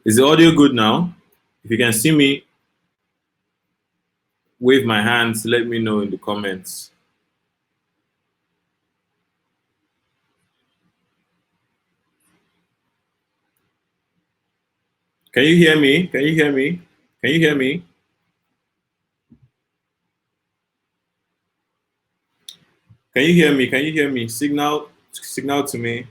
Is the audio good now? If you can see me, wave my hands, let me know in the comments. Can you hear me? Can you hear me? Can you hear me? Can you hear me? Can you hear me? Signal to me.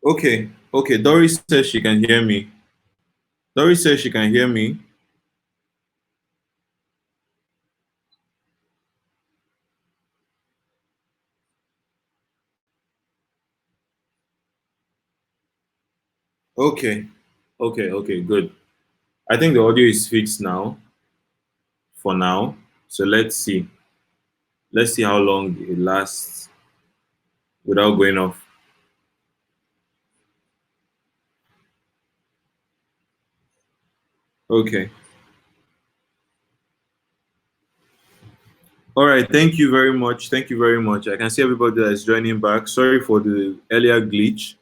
Okay, okay. Doris says she can hear me. Doris says she can hear me. Okay, okay, okay, good. I think the audio is fixed now, for now. So let's see. Let's see how long it lasts without going off. Okay. All right. Thank you very much. Thank you very much. I can see everybody that is joining back. Sorry for the earlier glitch.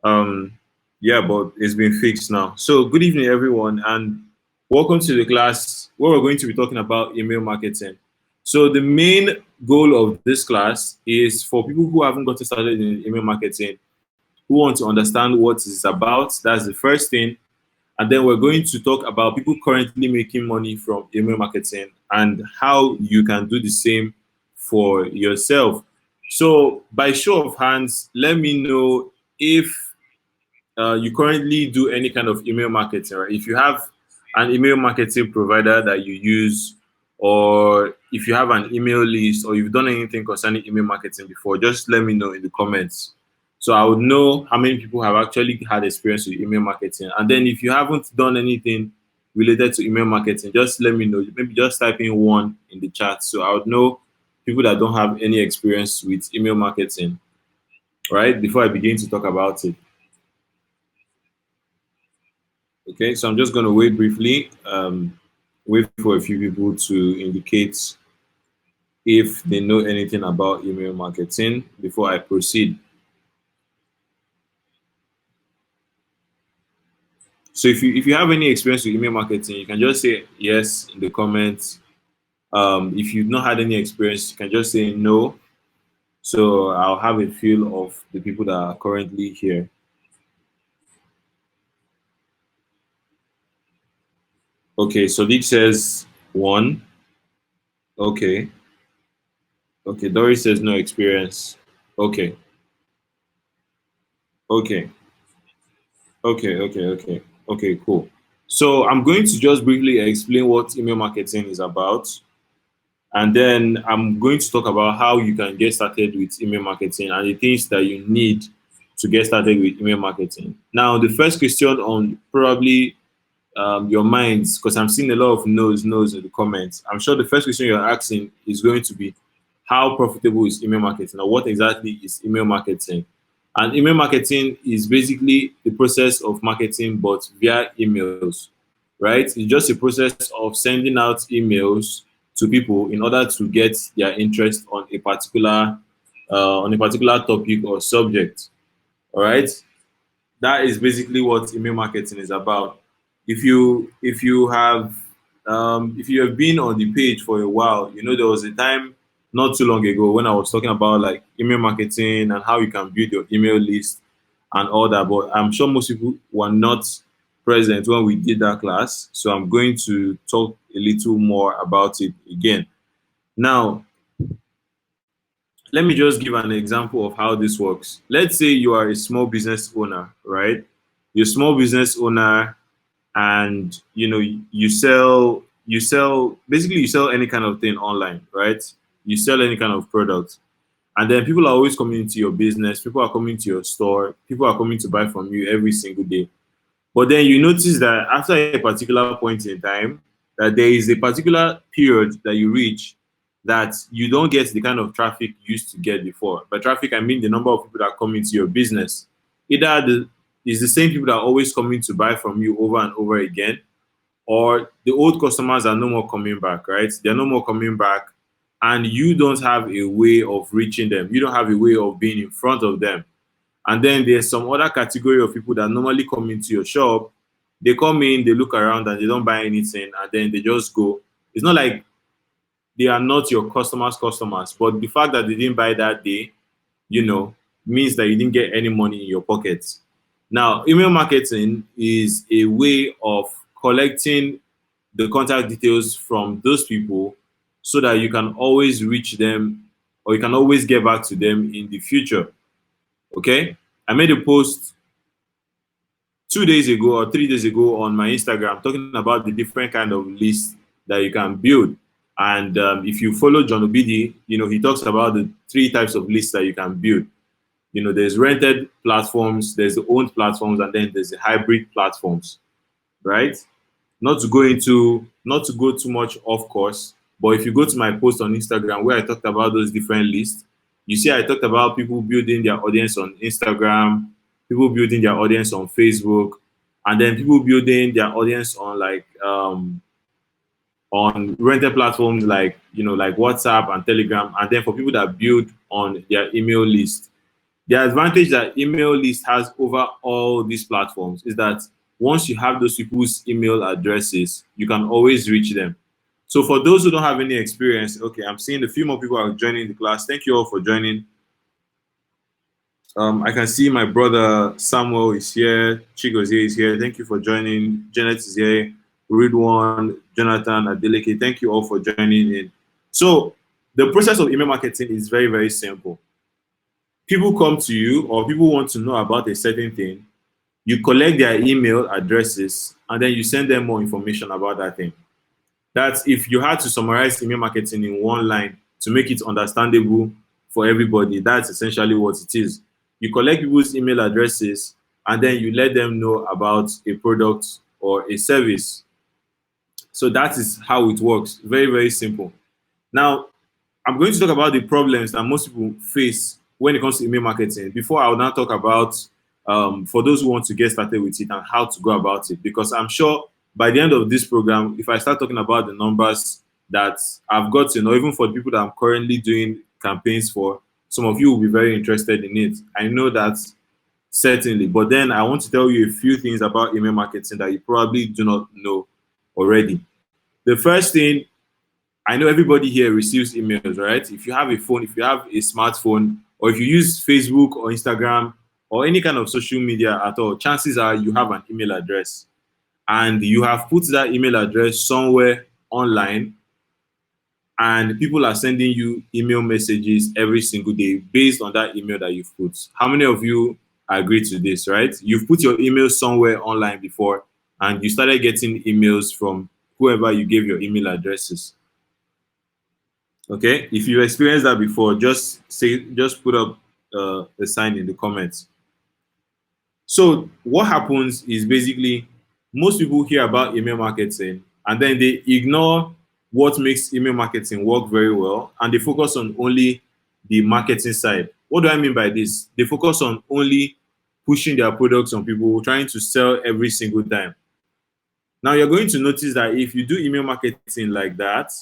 Um, yeah, but it's been fixed now. So good evening, everyone, and welcome to the class where we're going to be talking about email marketing. So the main goal of this class is for people who haven't gotten started in email marketing, who want to understand what it's about. That's the first thing. And then we're going to talk about people currently making money from email marketing and how you can do the same for yourself. So, by show of hands, let me know if you currently do any kind of email marketing, right? If you have an email marketing provider that you use, or if you have an email list, or you've done anything concerning email marketing before, just let me know in the comments. So I would know how many people have actually had experience with email marketing. And then if you haven't done anything related to email marketing, just let me know. Maybe just type in one in the chat. So I would know people that don't have any experience with email marketing, right? Before I begin to talk about it. Okay, so I'm just going to wait briefly, wait for a few people to indicate if they know anything about email marketing before I proceed. So if you have any experience with email marketing, you can just say yes in the comments. If you've not had any experience, you can just say no. So I'll have a feel of the people that are currently here. Okay, so Dick says one. Okay. Okay, Dory says no experience. Okay. Okay. Okay, cool. So I'm going to just briefly explain what email marketing is about. And then I'm going to talk about how you can get started with email marketing and the things that you need to get started with email marketing. Now, the first question on probably your minds, because I'm seeing a lot of no's in the comments. I'm sure the first question you're asking is going to be, how profitable is email marketing, or what exactly is email marketing? And email marketing is basically the process of marketing, but via emails, right? It's just a process of sending out emails to people in order to get their interest on a particular topic or subject. All right, that is basically what email marketing is about. If you have been on the page for a while, you know there was a time not too long ago when I was talking about like email marketing and how you can build your email list and all that. But I'm sure most people were not present when we did that class, so I'm going to talk a little more about it again. Now, let me just give an example of how this works. Let's say you are a small business owner, right? You're a small business owner, and you sell basically, you sell any kind of thing online, right? You sell any kind of product, and then people are always coming into your business, people are coming to your store, people are coming to buy from you every single day. But then you notice that after a particular point in time, that there is a particular period that you reach that you don't get the kind of traffic you used to get before. By traffic, I mean the number of people that come into your business. Either it's the same people that are always coming to buy from you over and over again, or the old customers are no more coming back, right? They're no more coming back, and you don't have a way of reaching them. You don't have a way of being in front of them. And then there's some other category of people that normally come into your shop. They come in, they look around, and they don't buy anything, and then they just go. It's not like they are not your customers, but the fact that they didn't buy that day, means that you didn't get any money in your pockets. Now, email marketing is a way of collecting the contact details from those people so that you can always reach them, or you can always get back to them in the future. Okay? I made a post 2 days ago or 3 days ago on my Instagram talking about the different kind of lists that you can build. And if you follow John Obidi, he talks about the three types of lists that you can build. There's rented platforms, there's the owned platforms, and then there's the hybrid platforms, right? Not to go too much off course, but if you go to my post on Instagram where I talked about those different lists, you see I talked about people building their audience on Instagram, people building their audience on Facebook, and then people building their audience on on rented platforms like WhatsApp and Telegram, and then for people that build on their email list. The advantage that email list has over all these platforms is that once you have those people's email addresses, you can always reach them. So for those who don't have any experience, okay, I'm seeing a few more people are joining the class. Thank you all for joining. I can see my brother Samuel is here. Chigozie is here. Thank you for joining. Janet is here. Ridwan, Jonathan, Adeleke. Thank you all for joining in. So the process of email marketing is very, very simple. People come to you, or people want to know about a certain thing. You collect their email addresses, and then you send them more information about that thing. That's if you had to summarize email marketing in one line to make it understandable for everybody, that's essentially what it is. You collect people's email addresses, and then you let them know about a product or a service. So that is how it works. Very, very simple. Now, I'm going to talk about the problems that most people face when it comes to email marketing. Before I will now talk about for those who want to get started with it and how to go about it, because I'm sure by the end of this program, if I start talking about the numbers that I've gotten, or even for the people that I'm currently doing campaigns for, some of you will be very interested in it. I know that certainly, but then I want to tell you a few things about email marketing that you probably do not know already. The first thing, I know everybody here receives emails, right? If you have a phone, if you have a smartphone, or if you use Facebook or Instagram or any kind of social media at all, chances are you have an email address, and you have put that email address somewhere online, and people are sending you email messages every single day based on that email that you've put. How many of you agree to this, right? You've put your email somewhere online before, and you started getting emails from whoever you gave your email addresses. Okay, if you experienced that before, just put up a sign in the comments. So what happens is basically most people hear about email marketing, and then they ignore what makes email marketing work very well, and they focus on only the marketing side. What do I mean by this? They focus on only pushing their products on people, trying to sell every single time. Now you're going to notice that if you do email marketing like that,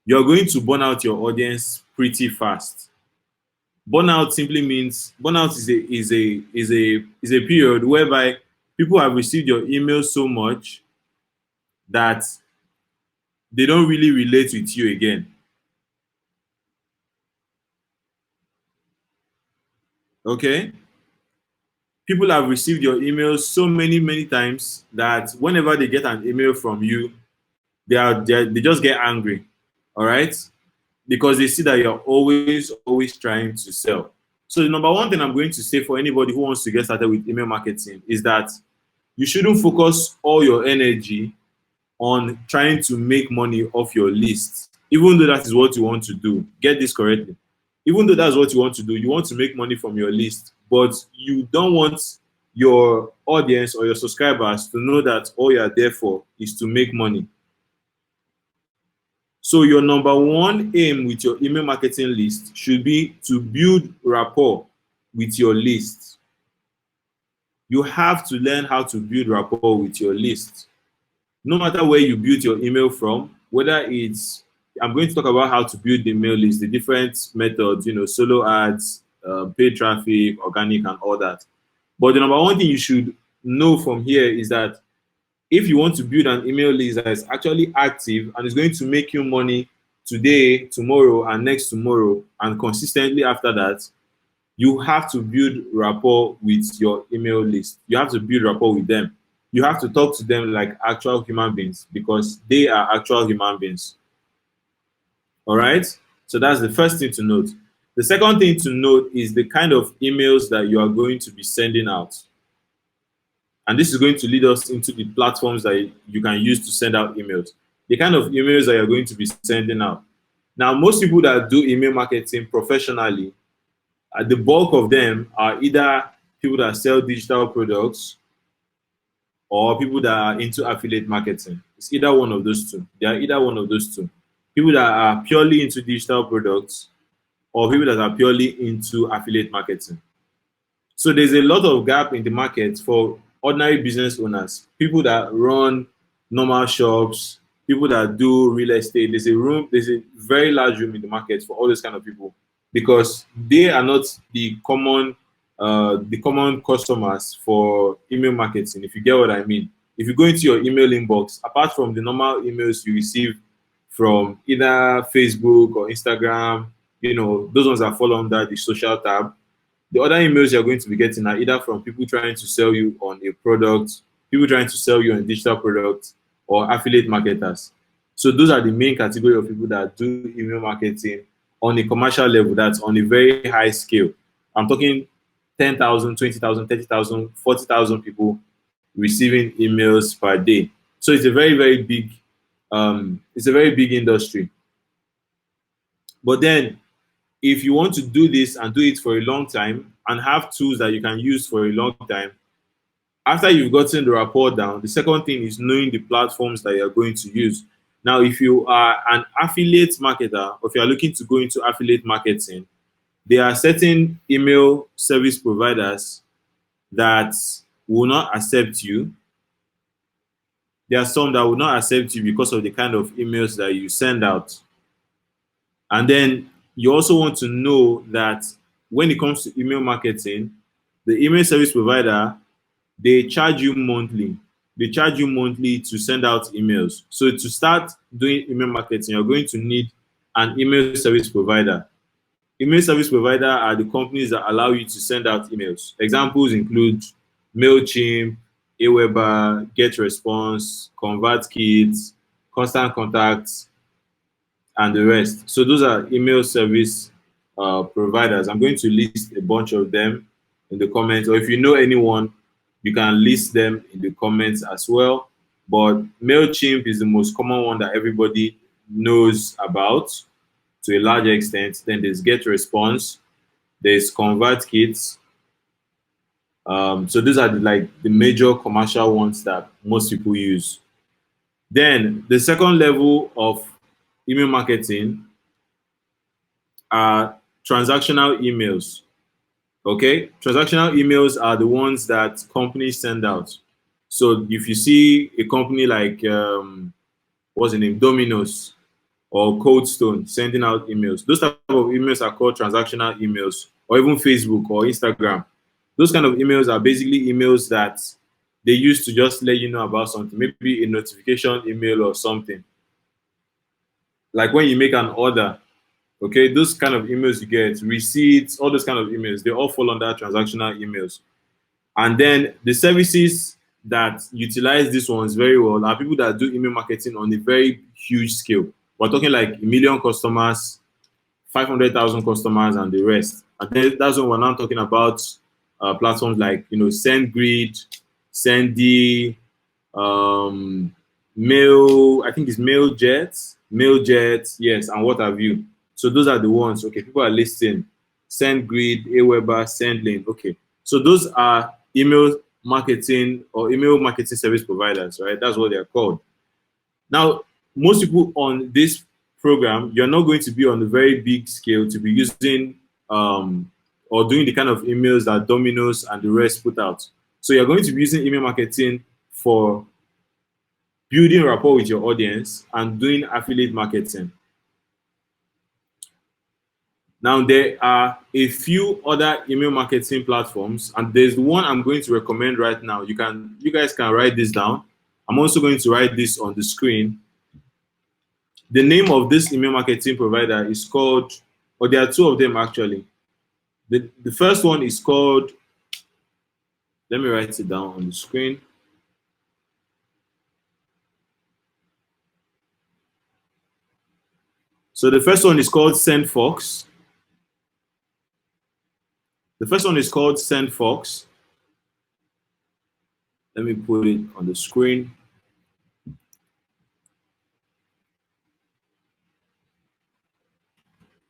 you're going to burn out your audience pretty fast. Burnout simply means burnout is a period whereby people have received your email so much that they don't really relate with you again. Okay? People have received your emails so many times that whenever they get an email from you, they just get angry. All right? Because they see that you're always trying to sell. So the number one thing I'm going to say for anybody who wants to get started with email marketing is that you shouldn't focus all your energy on trying to make money off your list, even though that is what you want to do. Get this correctly. Even though that's what you want to do, you want to make money from your list, but you don't want your audience or your subscribers to know that all you're there for is to make money. So your number one aim with your email marketing list should be to build rapport with your list. You have to learn how to build rapport with your list. No matter where you build your email from, whether it's, I'm going to talk about how to build the email list, the different methods, solo ads, paid traffic, organic, and all that. But the number one thing you should know from here is that if you want to build an email list that is actually active and is going to make you money today, tomorrow, and next tomorrow, and consistently after that, you have to build rapport with your email list. You have to build rapport with them. You have to talk to them like actual human beings because they are actual human beings. All right. So that's the first thing to note. The second thing to note is the kind of emails that you are going to be sending out. And this is going to lead us into the platforms that you can use to send out emails. The kind of emails that you're going to be sending out. Now, most people that do email marketing professionally, the bulk of them are either people that sell digital products or people that are into affiliate marketing. It's either one of those two. They are either one of those two. People that are purely into digital products or people that are purely into affiliate marketing. So there's a lot of gap in the market for ordinary business owners, people that run normal shops, people that do real estate. There's a very large room in the market for all those kind of people because they are not the common customers for email marketing, if you get what I mean. If you go into your email inbox, apart from the normal emails you receive from either Facebook or Instagram, those ones that fall under the social tab, the other emails you're going to be getting are either from people trying to sell you on a product, people trying to sell you on digital products, or affiliate marketers. So those are the main category of people that do email marketing on a commercial level, that's on a very high scale. I'm talking 10,000, 20,000, 30,000, 40,000 people receiving emails per day. So it's a very, very big, it's a very big industry. But then if you want to do this and do it for a long time and have tools that you can use for a long time, after you've gotten the rapport down, the second thing is knowing the platforms that you're going to use. Now, if you are an affiliate marketer or if you're looking to go into affiliate marketing, there are certain email service providers that will not accept you. There are some that will not accept you because of the kind of emails that you send out. And then you also want to know that when it comes to email marketing, the email service provider, they charge you monthly. They charge you monthly to send out emails. So to start doing email marketing, you're going to need an email service provider. Email service provider are the companies that allow you to send out emails. Examples include MailChimp, Aweber, GetResponse, ConvertKit, Constant Contacts, and the rest. So those are email service providers. I'm going to list a bunch of them in the comments, or if you know anyone, you can list them in the comments as well. But MailChimp is the most common one that everybody knows about to a large extent. Then there's GetResponse, there's ConvertKit. So these are the major commercial ones that most people use. Then the second level of email marketing are transactional emails. Okay, transactional emails are the ones that companies send out. So if you see a company like what's the name, Domino's or Cold Stone sending out emails, those type of emails are called transactional emails, or even Facebook or Instagram. Those kind of emails are basically emails that they use to just let you know about something, maybe a notification email or something. Like when you make an order, okay, those kind of emails you get, receipts, all those kind of emails, they all fall under transactional emails. And then the services that utilize these ones very well are people that do email marketing on a very huge scale. We're talking like 1 million customers, 500,000 customers, and the rest. And then that's when we're now talking about platforms like SendGrid, Sendy, Mail. I think it's MailJet, yes, and what have you. So those are the ones. Okay, people are listing SendGrid, Aweber, SendLink. Okay, so those are email marketing or email marketing service providers, right? That's what they're called. Now, most people on this program, you're not going to be on a very big scale to be using or doing the kind of emails that Domino's and the rest put out. So you're going to be using email marketing for building rapport with your audience, and doing affiliate marketing. Now, there are a few other email marketing platforms, and there's one I'm going to recommend right now. You guys can write this down. I'm also going to write this on the screen. The name of this email marketing provider is called, or there are two of them actually. The first one is called, let me write it down on the screen. So the first one is called SendFox. The first one is called SendFox. Let me put it on the screen.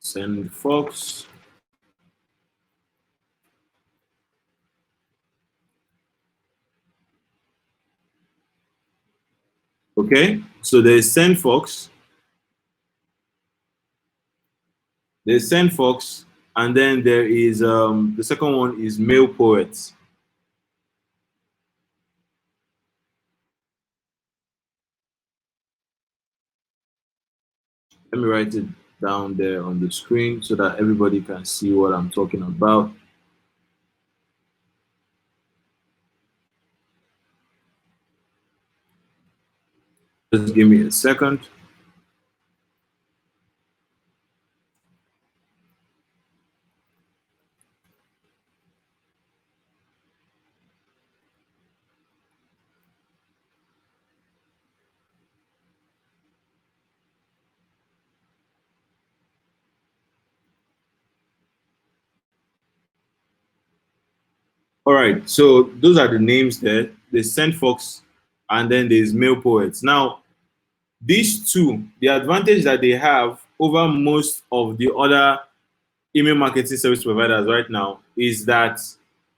SendFox. Okay, so there's SendFox. There's SendFox, and then there is the second one is Mail Poets. Let me write it down there on the screen so that everybody can see what I'm talking about. Just give me a second. All right, so those are the names there. There's SendFox, and then there's Mail Poets. Now, these two, the advantage that they have over most of the other email marketing service providers right now is that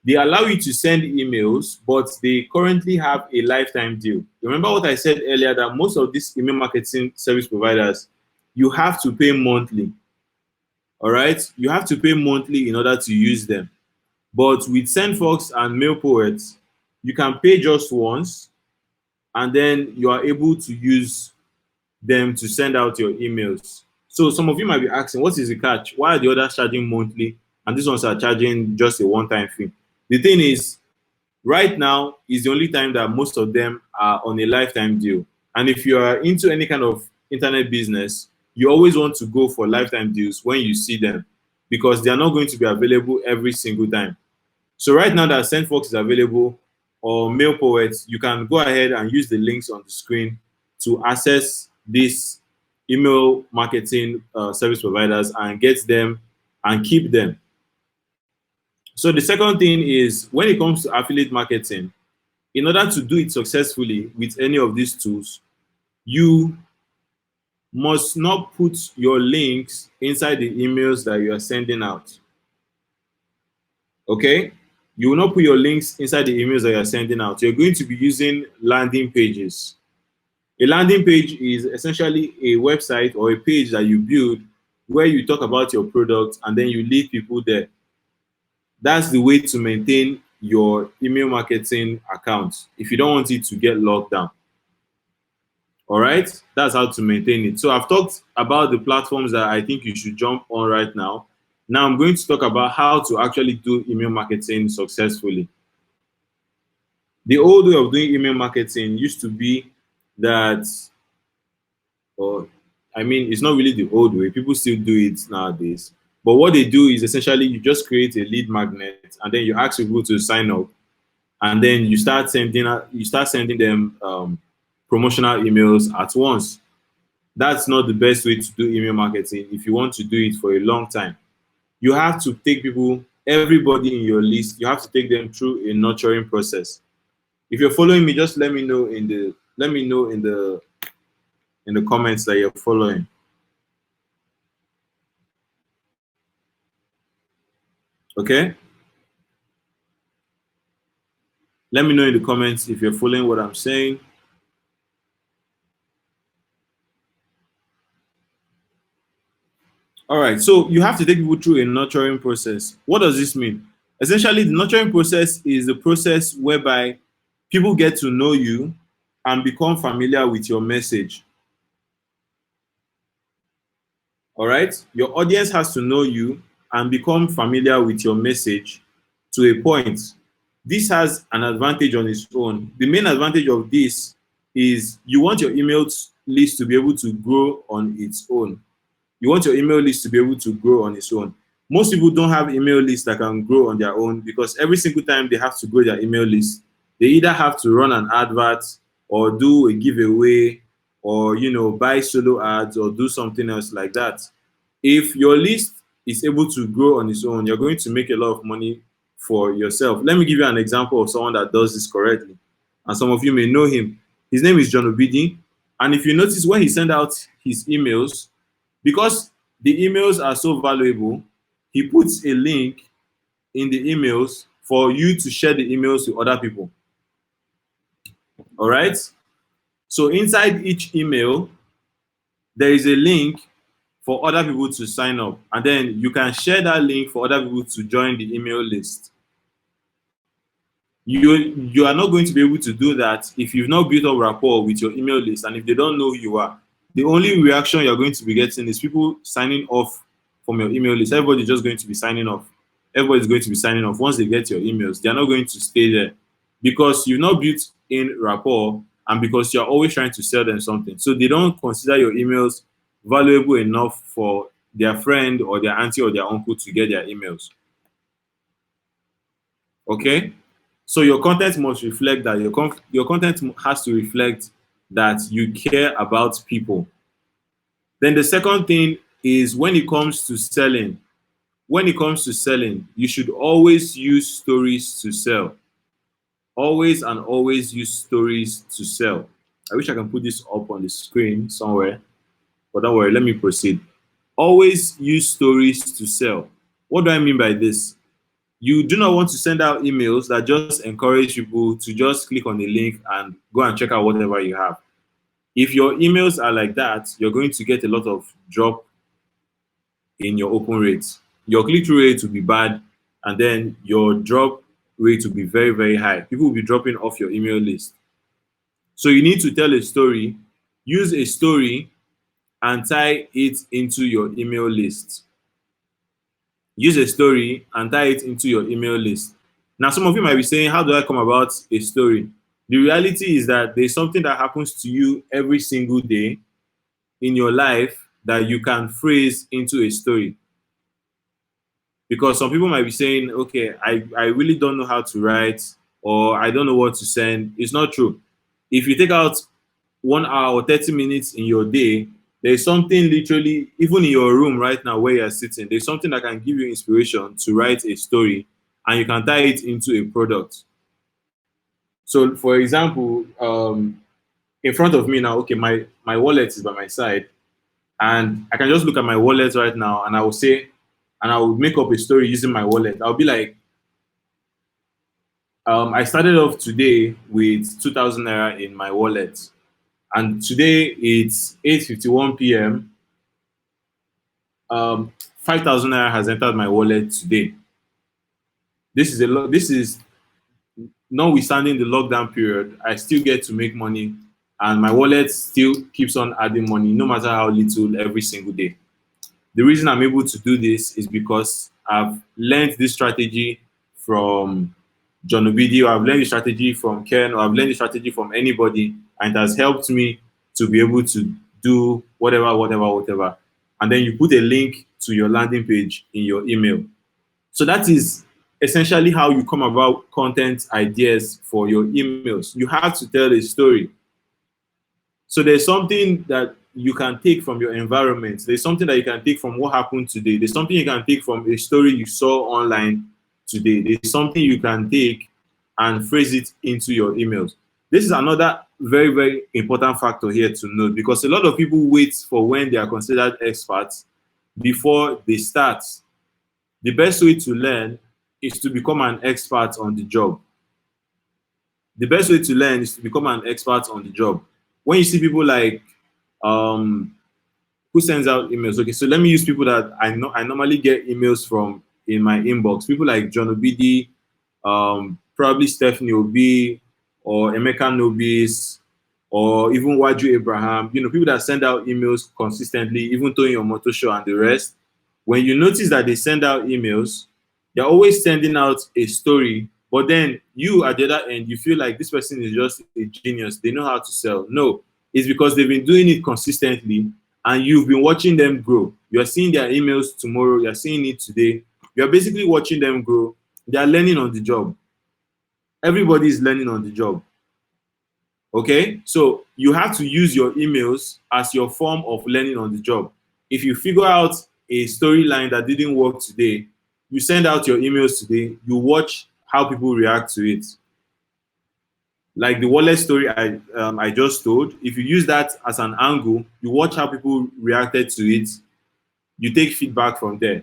they allow you to send emails, but they currently have a lifetime deal. Remember what I said earlier, that most of these email marketing service providers, you have to pay monthly. All right, you have to pay monthly in order to use them. But with SendFox and MailPoet, you can pay just once, and then you are able to use them to send out your emails. So some of you might be asking, what is the catch? Why are the others charging monthly and these ones are charging just a one-time fee? The thing is, right now is the only time that most of them are on a lifetime deal. And if you are into any kind of internet business, you always want to go for lifetime deals when you see them, because they are not going to be available every single time. So right now that SendFox is available, or MailPoet, you can go ahead and use the links on the screen to access these email marketing service providers and get them and keep them. So the second thing is, when it comes to affiliate marketing, in order to do it successfully with any of these tools, you must not put your links inside the emails that you are sending out. Okay? You will not put your links inside the emails that you're sending out. You're going to be using landing pages. A landing page is essentially a website or a page that you build where you talk about your product and then you lead people there. That's the way to maintain your email marketing account if you don't want it to get locked down. All right, that's how to maintain it. So I've talked about the platforms that I think you should jump on right now. Now I'm going to talk about how to actually do email marketing successfully. The old way of doing email marketing used to be that, or I mean, it's not really the old way. People still do it nowadays. But what they do is essentially you just create a lead magnet and then you ask people to sign up, and then you start sending them promotional emails at once. That's not the best way to do email marketing if you want to do it for a long time. You have to take people, everybody in your list, you have to take them through a nurturing process. If you're following me, just let me know in the comments that you're following. Okay? Let me know in the comments if you're following what I'm saying. All right, so you have to take people through a nurturing process. What does this mean? Essentially, the nurturing process is the process whereby people get to know you, and become familiar with your message. All right? Your audience has to know you and become familiar with your message to a point. This has an advantage on its own. The main advantage of this is you want your email list to be able to grow on its own. You want your email list to be able to grow on its own. Most people don't have email lists that can grow on their own because every single time they have to grow their email list, they either have to run an advert or do a giveaway or buy solo ads or do something else like that. If your list is able to grow on its own, you're going to make a lot of money for yourself. Let me give you an example of someone that does this correctly. And some of you may know him. His name is John Obidi. And if you notice when he sends out his emails, because the emails are so valuable, he puts a link in the emails for you to share the emails to other people. All right? So inside each email, there is a link for other people to sign up. And then you can share that link for other people to join the email list. You are not going to be able to do that if you've not built up rapport with your email list, and if they don't know who you are. The only reaction you're going to be getting is people signing off from your email list. Everybody's just going to be signing off. Everybody's going to be signing off. Once they get your emails, they're not going to stay there because you've not built in rapport and because you're always trying to sell them something. So they don't consider your emails valuable enough for their friend or their auntie or their uncle to get their emails. Okay? So your content must reflect that. Your content has to reflect that you care about people. Then the second thing is when it comes to selling. When it comes to selling, you should always use stories to sell. Always and always use stories to sell. I wish I can put this up on the screen somewhere, but don't worry, let me proceed. Always use stories to sell. What do I mean by this? You do not want to send out emails that just encourage people to just click on the link and go and check out whatever you have. If your emails are like that, you're going to get a lot of drop in your open rates. Your click-through rate will be bad, and then your drop rate will be very, very high. People will be dropping off your email list. So you need to tell a story, use a story, and tie it into your email list. Use a story and tie it into your email list. Now, some of you might be saying, how do I come about a story? The reality is that there's something that happens to you every single day in your life that you can phrase into a story. Because some people might be saying, okay, I really don't know how to write or I don't know what to send. It's not true. If you take out 1 hour or 30 minutes in your day, there's something literally, even in your room right now where you're sitting, there's something that can give you inspiration to write a story and you can tie it into a product. So, for example, in front of me now, okay, my wallet is by my side, and I can just look at my wallet right now and I will say, and I will make up a story using my wallet. I'll be like, I started off today with 2,000 naira in my wallet. And today it's 8:51 p.m. 5,000 naira has entered my wallet today. This is notwithstanding the lockdown period, I still get to make money, and my wallet still keeps on adding money, no matter how little, every single day. The reason I'm able to do this is because I've learned this strategy from John Obidi, or I've learned the strategy from Ken, or I've learned the strategy from anybody, and it has helped me to be able to do whatever. And then you put a link to your landing page in your email. So that is essentially how you come about content ideas for your emails. You have to tell a story. So there's something that you can take from your environment. There's something that you can take from what happened today. There's something you can take from a story you saw online today. There's something you can take and phrase it into your emails. This is another very, very important factor here to note, because a lot of people wait for when they are considered experts before they start. The best way to learn is to become an expert on the job. The best way to learn is to become an expert on the job. When you see people like who sends out emails, okay, so let me use people that I normally get emails from in my inbox. People like John Obidi, probably Stephanie Obi or Emeka Nobis, or even Waju Abraham, people that send out emails consistently, even Tony Omoto Show and the rest. When you notice that they send out emails, they're always sending out a story, but then you at the other end, you feel like this person is just a genius. They know how to sell. No, it's because they've been doing it consistently and you've been watching them grow. You're seeing their emails tomorrow, you're seeing it today. You're basically watching them grow. They're learning on the job. Everybody is learning on the job. Okay, so you have to use your emails as your form of learning on the job. If you figure out a storyline that didn't work today, you send out your emails today, you watch how people react to it. Like the wallet story I just told, if you use that as an angle, you watch how people reacted to it, you take feedback from there.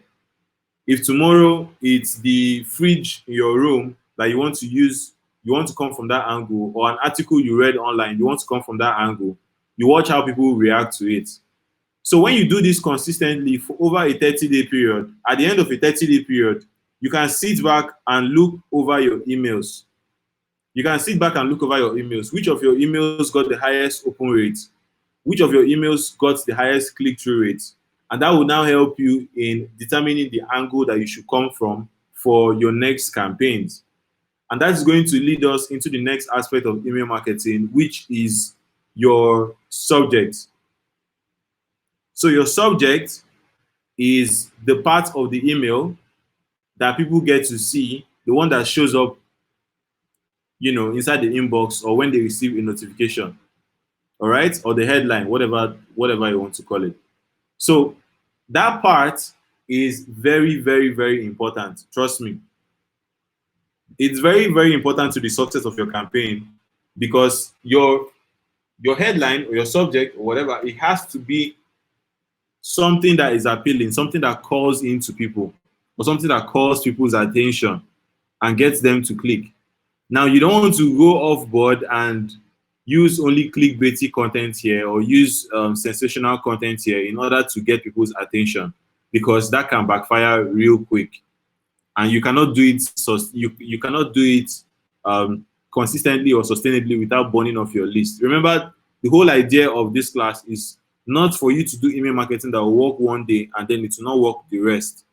If tomorrow it's the fridge in your room that you want to use, you want to come from that angle, or an article you read online, you want to come from that angle, you watch how people react to it. So when you do this consistently for over a 30-day period, at the end of a 30-day period, you can sit back and look over your emails. You can sit back and look over your emails. Which of your emails got the highest open rate? Which of your emails got the highest click-through rate? And that will now help you in determining the angle that you should come from for your next campaigns. And that's going to lead us into the next aspect of email marketing, which is your subject. So your subject is the part of the email that people get to see, the one that shows up, inside the inbox or when they receive a notification. All right, or the headline, whatever you want to call it. So that part is very, very, very important. Trust me. It's very, very important to the success of your campaign, because your headline or your subject or whatever, it has to be something that is appealing, something that calls into people, or something that calls people's attention and gets them to click. Now, you don't want to go off board and use only clickbaity content here, or use sensational content here in order to get people's attention, because that can backfire real quick. And you cannot do it. So you cannot do it consistently or sustainably without burning off your list. Remember, the whole idea of this class is not for you to do email marketing that will work one day and then it will not work the rest.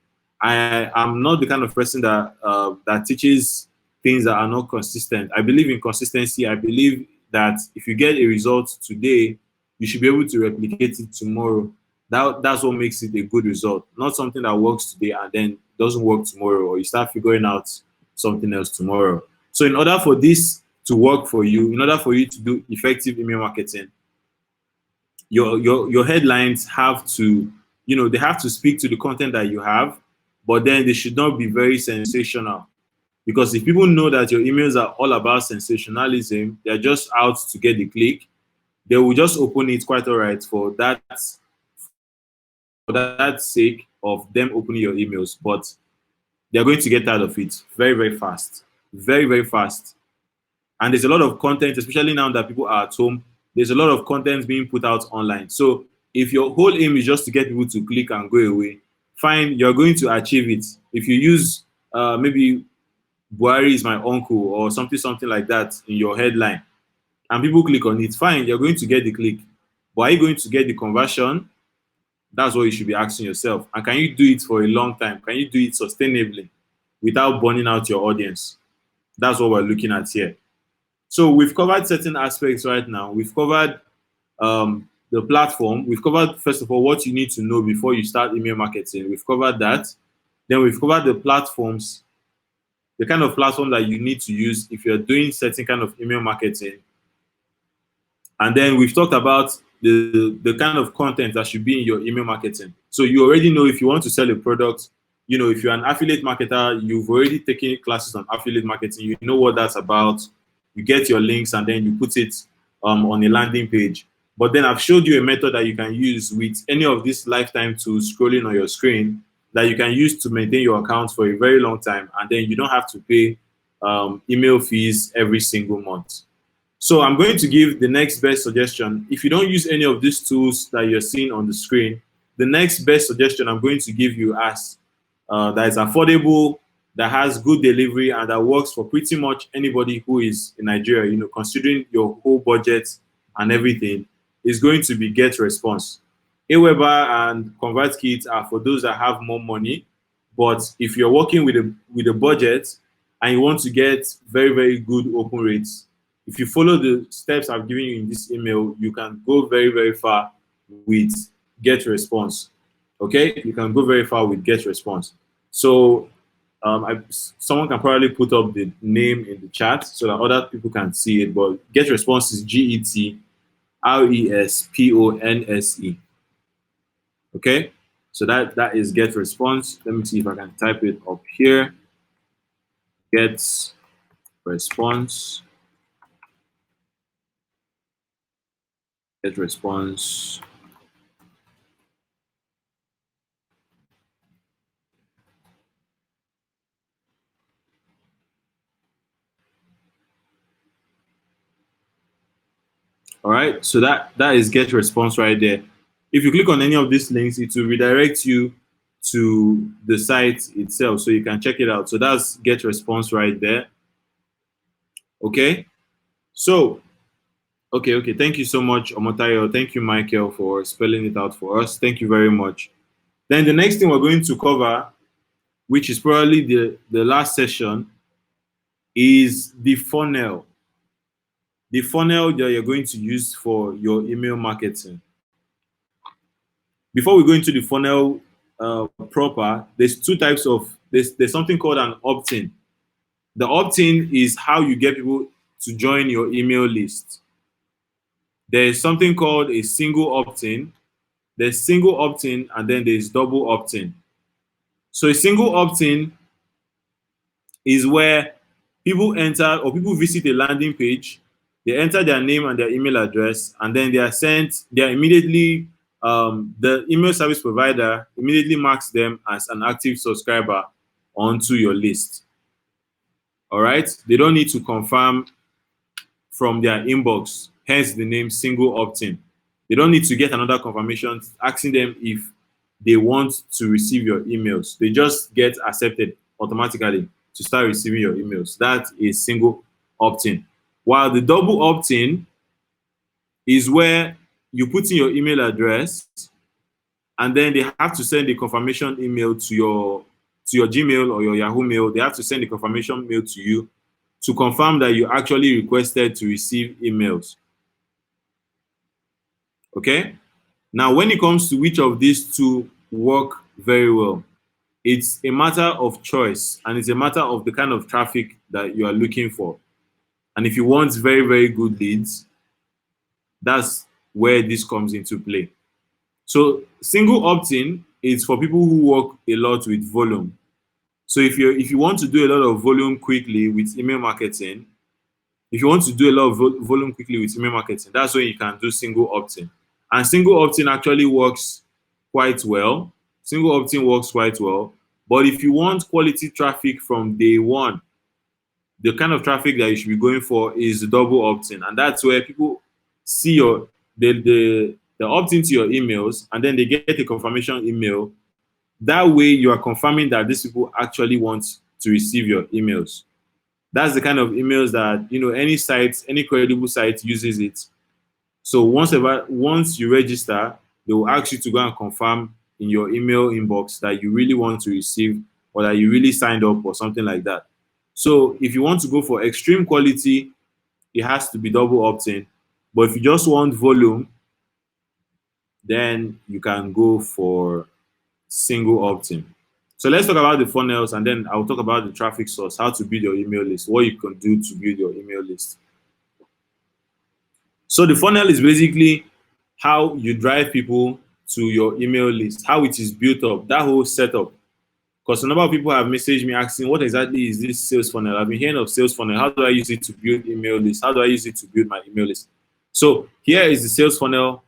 I am not the kind of person that teaches things that are not consistent. I believe in consistency. I believe that if you get a result today, you should be able to replicate it tomorrow. That's what makes it a good result, not something that works today and then doesn't work tomorrow, or you start figuring out something else tomorrow. So in order for this to work for you, in order for you to do effective email marketing, your headlines have to, they have to speak to the content that you have, but then they should not be very sensational. Because if people know that your emails are all about sensationalism, they're just out to get the click, they will just open it quite all right for that sake of them opening your emails. But they're going to get tired of it very, very fast. Very, very fast. And there's a lot of content, especially now that people are at home, there's a lot of content being put out online. So if your whole aim is just to get people to click and go away, fine, you're going to achieve it. If you use maybe Buhari is my uncle or something like that in your headline, and people click on it, fine, you're going to get the click. But are you going to get the conversion? That's what you should be asking yourself. And can you do it for a long time? Can you do it sustainably without burning out your audience? That's what we're looking at here. So we've covered certain aspects right now. We've covered the platform. We've covered, first of all, what you need to know before you start email marketing. We've covered that. Then we've covered the platforms, the kind of platform that you need to use if you're doing certain kind of email marketing. And then we've talked about the kind of content that should be in your email marketing. So you already know if you want to sell a product, if you're an affiliate marketer, you've already taken classes on affiliate marketing, you know what that's about. You get your links and then you put it on a landing page. But then I've showed you a method that you can use with any of these lifetime tools scrolling on your screen that you can use to maintain your account for a very long time. And then you don't have to pay email fees every single month. So I'm going to give the next best suggestion. If you don't use any of these tools that you're seeing on the screen, the next best suggestion I'm going to give you as that is affordable, that has good delivery, and that works for pretty much anybody who is in Nigeria, considering your whole budget and everything is going to be get response. Aweber and ConvertKit are for those that have more money. But if you're working with a budget and you want to get very, very good open rates, if you follow the steps I've given you in this email, you can go very, very far with get response. Okay, you can go very far with get response. So someone can probably put up the name in the chat so that other people can see it. But get response is GetResponse. Okay, so that is get response. Let me see if I can type it up here. Get response. Get response. All right, so that is get response right there. If you click on any of these links, it will redirect you to the site itself, so you can check it out. So that's get response right there. Okay, so okay. Thank you so much, Omotayo. Thank you, Michael, for spelling it out for us. Thank you very much. Then the next thing we're going to cover, which is probably the last session, is the funnel. The funnel that you're going to use for your email marketing. Before we go into the funnel proper, there's two types of, there's something called an opt-in. The opt-in is how you get people to join your email list. There's something called a single opt-in. There's single opt-in, and then there's double opt-in. So a single opt-in is where people enter or people visit a landing page, they enter their name and their email address, and then they are immediately, the email service provider immediately marks them as an active subscriber onto your list. All right, they don't need to confirm from their inbox, hence the name single opt-in. They don't need to get another confirmation asking them if they want to receive your emails. They just get accepted automatically to start receiving your emails. That is single opt-in. While the double opt-in is where you put in your email address and then they have to send a confirmation email to your Gmail or your Yahoo Mail. They have to send a confirmation mail to you to confirm that you actually requested to receive emails. Okay? Now, when it comes to which of these two work very well, it's a matter of choice and it's a matter of the kind of traffic that you are looking for. And if you want very, very good leads, that's where this comes into play. So single opt-in is for people who work a lot with volume. So if you want to do a lot of volume quickly with email marketing, that's when you can do single opt-in. And single opt-in actually works quite well. Single opt-in works quite well. But if you want quality traffic from day one, the kind of traffic that you should be going for is double opt-in. And that's where people see the opt-in to your emails, and then they get a confirmation email. That way you are confirming that these people actually want to receive your emails. That's the kind of emails that, any site, any credible site uses it. So once you register, they will ask you to go and confirm in your email inbox that you really want to receive or that you really signed up or something like that. So if you want to go for extreme quality, it has to be double opt-in. But if you just want volume, then you can go for single opt-in. So let's talk about the funnels, and then I'll talk about the traffic source, how to build your email list, what you can do to build your email list. So the funnel is basically how you drive people to your email list, how it is built up, that whole setup. Because a number of people have messaged me asking, what exactly is this sales funnel? I've been hearing of sales funnel. How do I use it to build email list? How do I use it to build my email list? So here is the sales funnel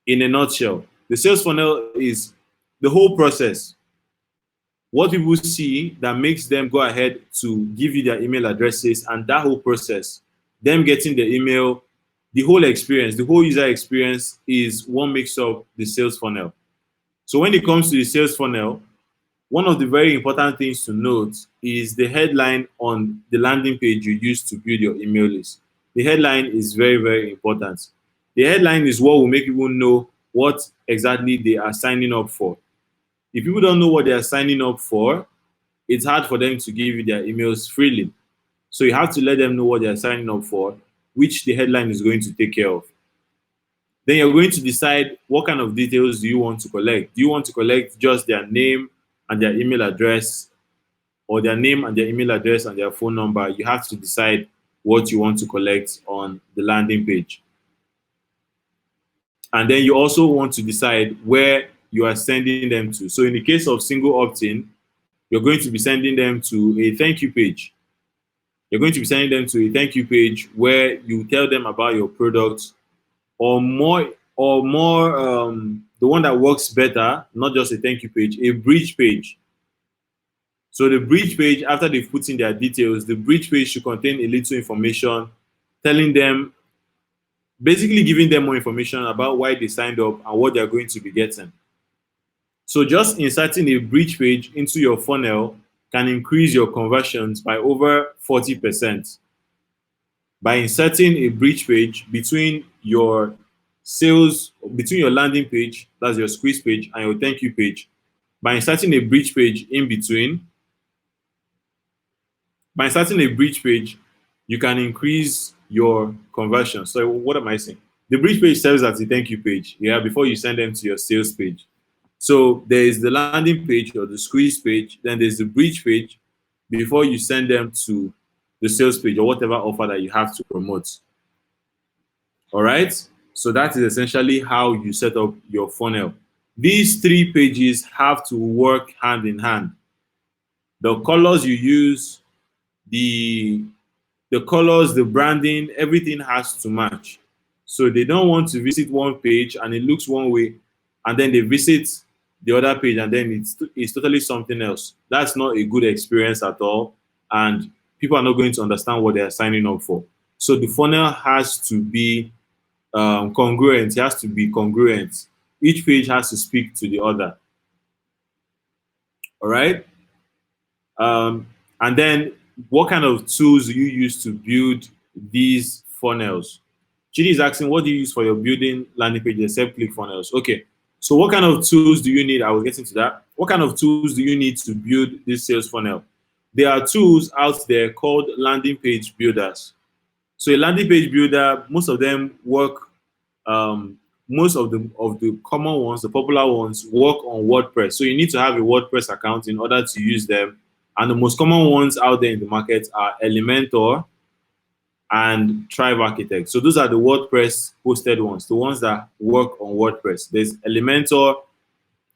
in a nutshell. The sales funnel is the whole process. What people see that makes them go ahead to give you their email addresses, and that whole process, them getting the email, the whole experience, the whole user experience is what makes up the sales funnel. So when it comes to the sales funnel, one of the very important things to note is the headline on the landing page you use to build your email list. the headline is very, very important. The headline is what will make people know what exactly they are signing up for. If people don't know what they are signing up for, it's hard for them to give you their emails freely. So you have to let them know what they are signing up for, which the headline is going to take care of. Then you're going to decide what kind of details do you want to collect. Do you want to collect just their name and their email address, or their name and their email address and their phone number? You have to decide what you want to collect on the landing page. And then you also want to decide where you are sending them to. So in the case of single opt-in, you're going to be sending them to a thank you page. You're going to be sending them to a thank you page where you tell them about your product, or more, the one that works better, not just a thank you page, a bridge page. So the bridge page, after they've put in their details, the bridge page should contain a little information telling them, basically giving them more information about why they signed up and what they're going to be getting. So just inserting a bridge page into your funnel can increase your conversions by over 40%. By inserting a bridge page between your between your landing page, that's your squeeze page, and your thank you page, by inserting a bridge page in between, by inserting a bridge page, you can increase your conversion. So what am I saying? The bridge page serves as the thank you page, yeah, before you send them to your sales page. So there is the landing page or the squeeze page, then there's the bridge page before you send them to the sales page or whatever offer that you have to promote. All right. So that is essentially how you set up your funnel. These three pages have to work hand in hand. The colors you use, the colors, the branding, everything has to match. So they don't want to visit one page and it looks one way, and then they visit the other page and then it's totally something else. That's not a good experience at all, and people are not going to understand what they are signing up for. So the funnel has to be congruent. It has to be congruent. Each page has to speak to the other. All right. And then, what kind of tools do you use to build these funnels? Chidi is asking, what do you use for your building landing pages except ClickFunnels? Okay. So what kind of tools do you need? I will get into that. What kind of tools do you need to build this sales funnel? There are tools out there called landing page builders. So a landing page builder, most of them work, most of the common ones, the popular ones, work on WordPress. So you need to have a WordPress account in order to use them. And the most common ones out there in the market are Elementor and Thrive Architect. So those are the WordPress hosted ones, the ones that work on WordPress. There's Elementor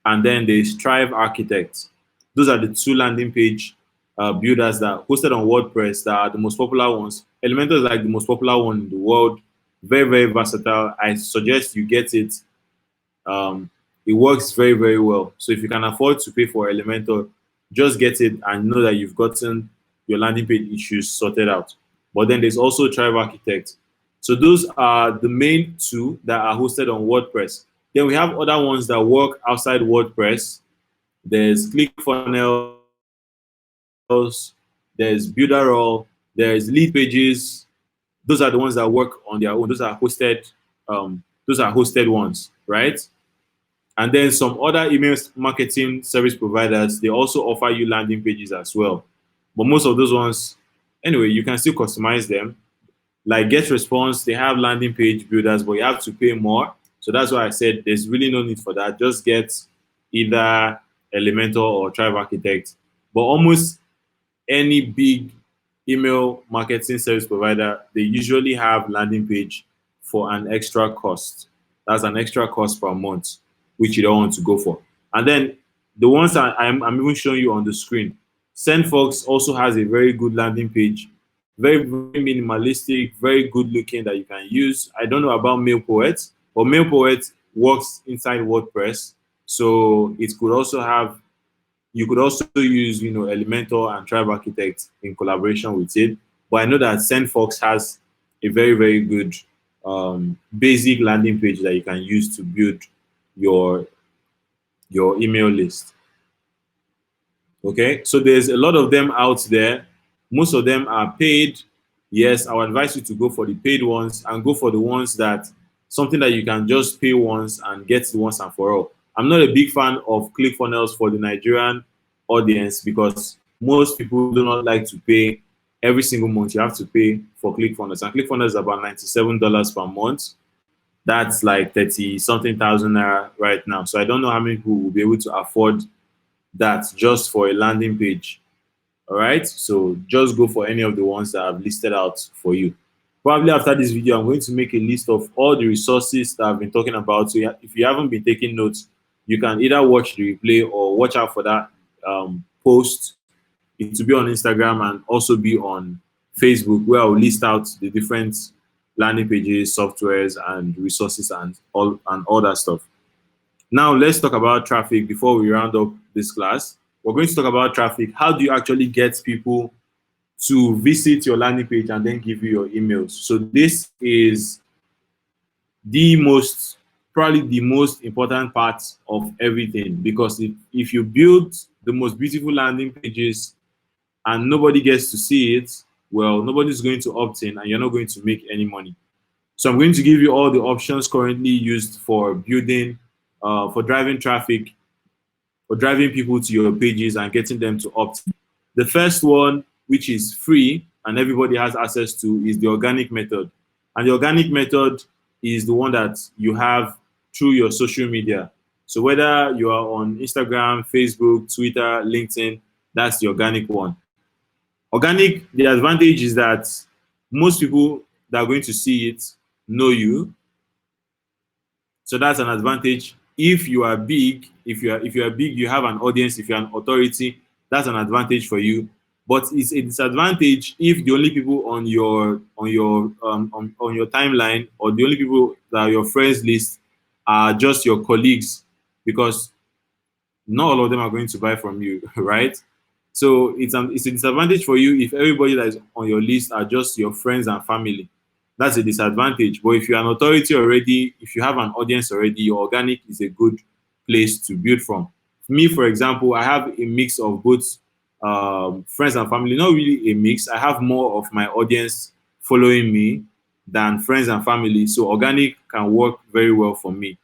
and then there's Thrive Architect. Those are the two landing page builders that are hosted on WordPress that are the most popular ones. Elementor is like the most popular one in the world. Very, very versatile. I suggest you get it. It works very, very well. So if you can afford to pay for Elementor, just get it and know that you've gotten your landing page issues sorted out. But then there's also Thrive Architect. So those are the main two that are hosted on WordPress. Then we have other ones that work outside WordPress. There's ClickFunnels, there's Builderall, there's Lead Pages. Those are the ones that work on their own. Those are hosted ones, right? And then some other email marketing service providers, they also offer you landing pages as well. But most of those ones, anyway, you can still customize them. Like GetResponse, they have landing page builders, but you have to pay more. So that's why I said there's really no need for that. Just get either Elementor or Thrive Architect. But almost any big email marketing service provider, they usually have landing page for an extra cost. That's an extra cost per month, which you don't want to go for. And then the ones that I'm even showing you on the screen, SendFox also has a very good landing page, very, very minimalistic, very good looking that you can use. I don't know about MailPoet, but MailPoet works inside WordPress, so it could also have. You could also use, Elementor and Thrive Architect in collaboration with it. But I know that SendFox has a very, very good basic landing page that you can use to build your email list. Okay, so there's a lot of them out there. Most of them are paid. yes, I would advise you to go for the paid ones and go for the ones that something that you can just pay once and get the once and for all. I'm not a big fan of ClickFunnels for the Nigerian audience because most people do not like to pay every single month. You have to pay for ClickFunnels, and ClickFunnels is about $97 per month. That's like 30 something thousand naira right now. So I don't know how many people will be able to afford that just for a landing page. All right, so just go for any of the ones that I've listed out for you. Probably after this video, I'm going to make a list of all the resources that I've been talking about. So if you haven't been taking notes, you can either watch the replay or watch out for that post. It will be on Instagram and also be on Facebook, where I'll list out the different landing pages, softwares, and resources and all that stuff. Now let's talk about traffic before we round up this class. We're going to talk about traffic. How do you actually get people to visit your landing page and then give you your emails? So this is the most, probably the most important part of everything, because if you build the most beautiful landing pages and nobody gets to see it, well, nobody's going to opt in and you're not going to make any money. So I'm going to give you all the options currently used for building, for driving traffic, for driving people to your pages and getting them to opt in. The first one, which is free and everybody has access to, is the organic method. And the organic method is the one that you have through your social media. So whether you are on Instagram, Facebook, Twitter, LinkedIn, that's the organic one. Organic, the advantage is that most people that are going to see it know you. So that's an advantage. If you are big, if you are big, you have an audience, if you're an authority, that's an advantage for you. But it's a disadvantage if the only people on your timeline, or the only people that are your friends list, are just your colleagues, because not all of them are going to buy from you, right? So it's a disadvantage for you if everybody that is on your list are just your friends and family. That's a disadvantage. But if you're an authority already, if you have an audience already, your organic is a good place to build from. Me, for example, I have a mix of both friends and family. Not really a mix. I have more of my audience following me than friends and family. So organic can work very well for me.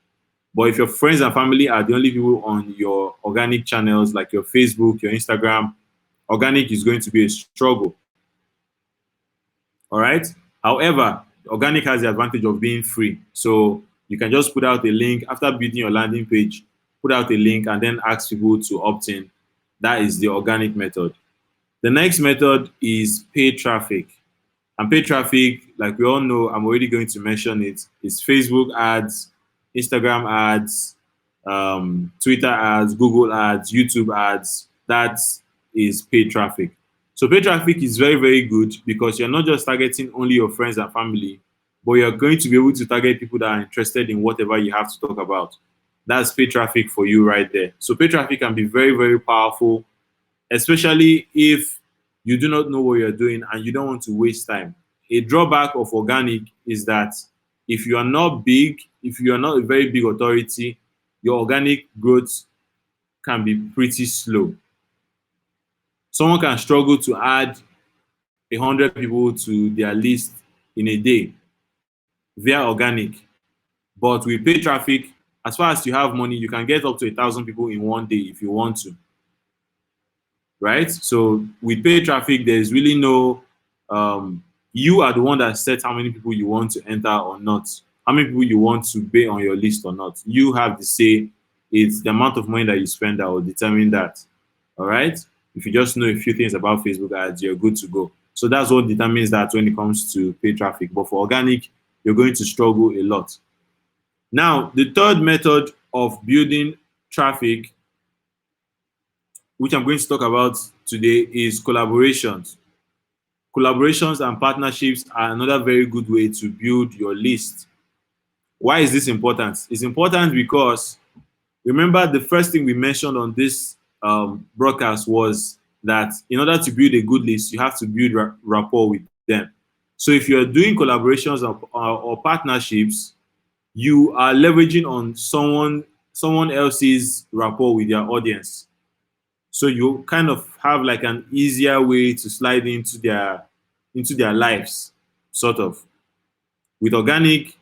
But if your friends and family are the only people on your organic channels, like your Facebook, your Instagram, organic is going to be a struggle. All right. However, organic has the advantage of being free. So you can just put out a link after building your landing page, put out a link and then ask people to opt in. That is the organic method. The next method is paid traffic. And paid traffic, like we all know, I'm already going to mention it, is Facebook ads, Instagram ads, Twitter ads, Google ads, YouTube ads. That is paid traffic. So paid traffic is very, very good because you're not just targeting only your friends and family, but you're going to be able to target people that are interested in whatever you have to talk about. That's paid traffic for you right there. So paid traffic can be very, very powerful, especially if you do not know what you're doing and you don't want to waste time. A drawback of organic is that if you are not big, if you are not a very big authority, your organic growth can be pretty slow. Someone can struggle to add 100 people to their list in a day via organic. But with paid traffic, as far as you have money, you can get up to 1,000 people in one day if you want to. Right? So with paid traffic, there's really no, you are the one that sets how many people you want to enter or not, how many people you want to be on your list or not. You have the say. It's the amount of money that you spend that will determine that. All right? If you just know a few things about Facebook ads, you're good to go. So that's what determines that when it comes to paid traffic. But for organic, you're going to struggle a lot. Now, the third method of building traffic, which I'm going to talk about today, is collaborations. Collaborations and partnerships are another very good way to build your list. Why is this important? It's important because remember the first thing we mentioned on this broadcast was that in order to build a good list, you have to build rapport with them. So if you're doing collaborations or partnerships, you are leveraging on someone else's rapport with their audience. So you kind of have like an easier way to slide into their into their lives, sort of. With organic,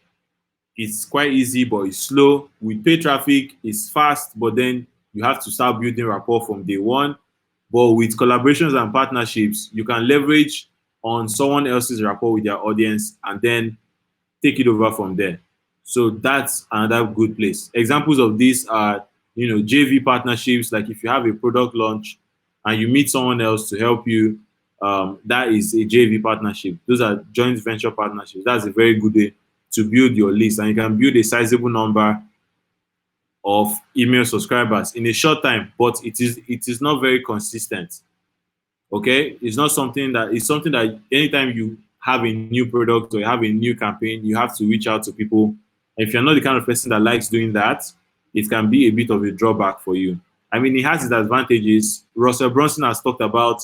it's quite easy, but it's slow. With paid traffic, it's fast, but then you have to start building rapport from day one. But with collaborations and partnerships, you can leverage on someone else's rapport with their audience and then take it over from there. So that's another good place. Examples of this are, JV partnerships. Like if you have a product launch and you meet someone else to help you, that is a JV partnership. Those are joint venture partnerships. That's a very good way to build your list, and you can build a sizable number of email subscribers in a short time. But it is not very consistent. Okay, it's something that anytime you have a new product or you have a new campaign, you have to reach out to people. If you're not the kind of person that likes doing that, it can be a bit of a drawback for you. I mean, it has its advantages. Russell Brunson has talked about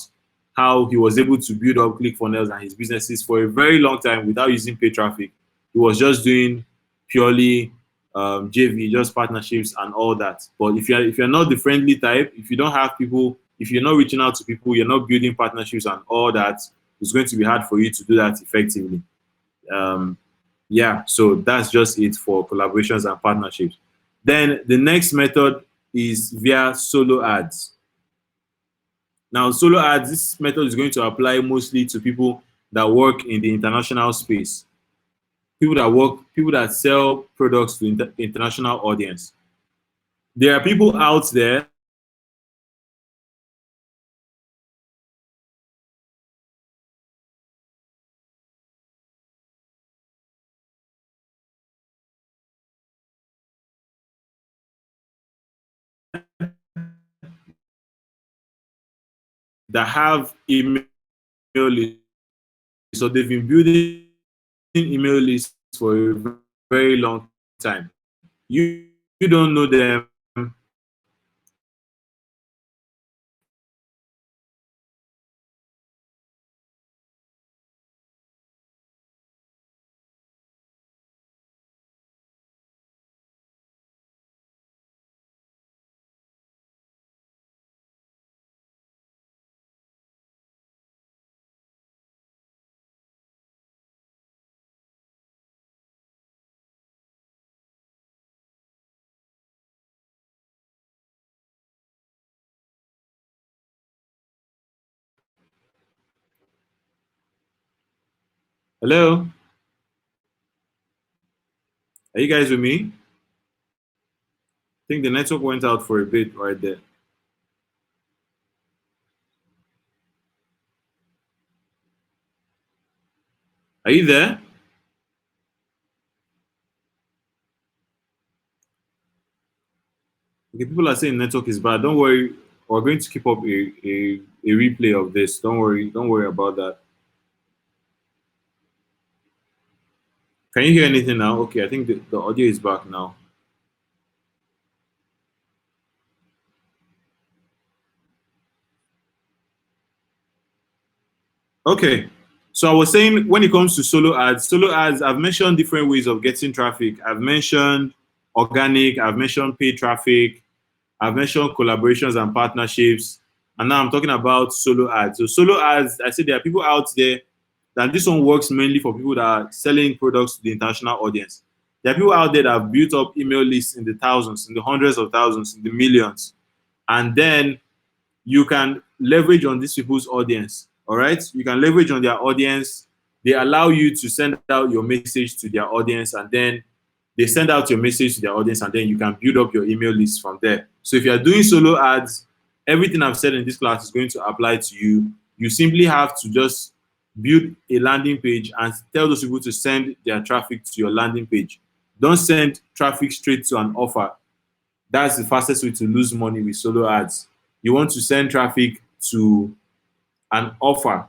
how he was able to build up ClickFunnels and his businesses for a very long time without using paid traffic. He was just doing purely JV, just partnerships and all that. But if you're not the friendly type, if you don't have people, if you're not reaching out to people, you're not building partnerships and all that, it's going to be hard for you to do that effectively. Um, yeah, so that's just it for collaborations and partnerships. Then the next method is via solo ads. Now, solo ads, this method is going to apply mostly to people that work in the international space, people that sell products to international audience. There are people out there that have email lists, so they've been building email lists for a very long time. You don't know them, hello, are you guys with me? I think the network went out for a bit right there. Are you there? Okay, people are saying network is bad. Don't worry, we're going to keep up a replay of this. Don't worry about that. Can you hear anything now? Okay, I think the audio is back now. Okay, so I was saying when it comes to solo ads, I've mentioned different ways of getting traffic. I've mentioned organic, I've mentioned paid traffic, I've mentioned collaborations and partnerships, and now I'm talking about solo ads. So solo ads, I say there are people out there that this one works mainly for people that are selling products to the international audience. There are people out there that have built up email lists in the thousands, in the hundreds of thousands, in the millions, and then you can leverage on these people's audience. All right, you can leverage on their audience. They allow you to send out your message to their audience, and then they send out your message to their audience, and then you can build up your email list from there. So if you are doing solo ads, everything I've said in this class is going to apply to you. You simply have to just build a landing page and tell those people to send their traffic to your landing page. Don't send traffic straight to an offer. That's the fastest way to lose money with solo ads. You want to send traffic to an offer,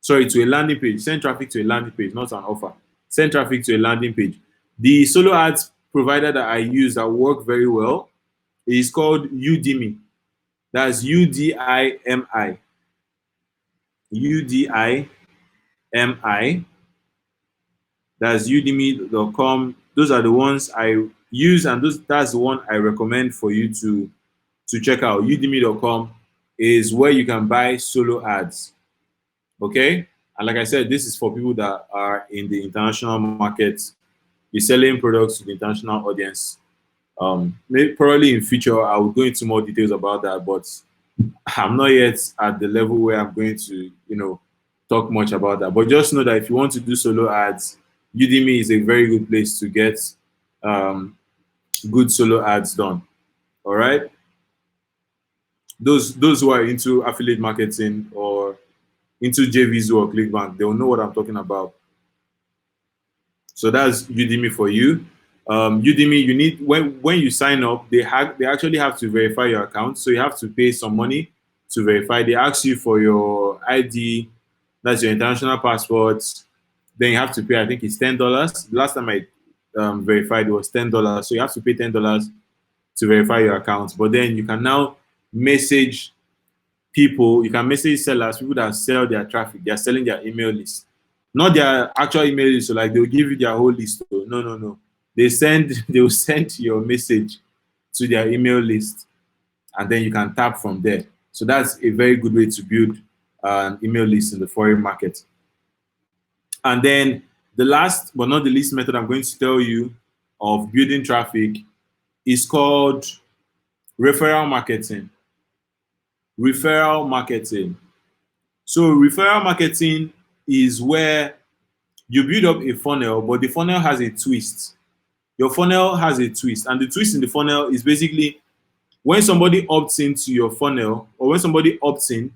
sorry, to a landing page. Send traffic to a landing page, not an offer. Send traffic to a landing page. The solo ads provider that I use that work very well is called Udemy. That's UDIMI. UDIMI. That's udemy.com. Those are the ones I use, and that's the one I recommend for you to check out. Udemy.com is where you can buy solo ads. Okay, And like I said, this is for people that are in the international market. You're selling products to the international audience. Maybe probably in future I will go into more details about that, but I'm not yet at the level where I'm going to, talk much about that. But just know that if you want to do solo ads, Udemy is a very good place to get um, good solo ads done. All right. Those who are into affiliate marketing or into JVZoo or Clickbank, they will know what I'm talking about. So that's Udemy for you. Udemy, you need when you sign up, they actually have to verify your account. So you have to pay some money to verify. They ask you for your ID, that's your international passport. Then you have to pay. I think it's $10. Last time I verified, it was $10. So you have to pay $10 to verify your account. But then you can now message people. You can message sellers, people that sell their traffic. They are selling their email list, not their actual email list. So like they'll give you their whole list. No, no, no. They will send your message to their email list, and then you can tap from there. So that's a very good way to build an email list in the foreign market. And then the last but not the least method I'm going to tell you of building traffic is called referral marketing. Referral marketing. So referral marketing is where you build up a funnel, but the funnel has a twist. Your funnel has a twist, and the twist in the funnel is basically when somebody opts into your funnel, or when somebody opts in,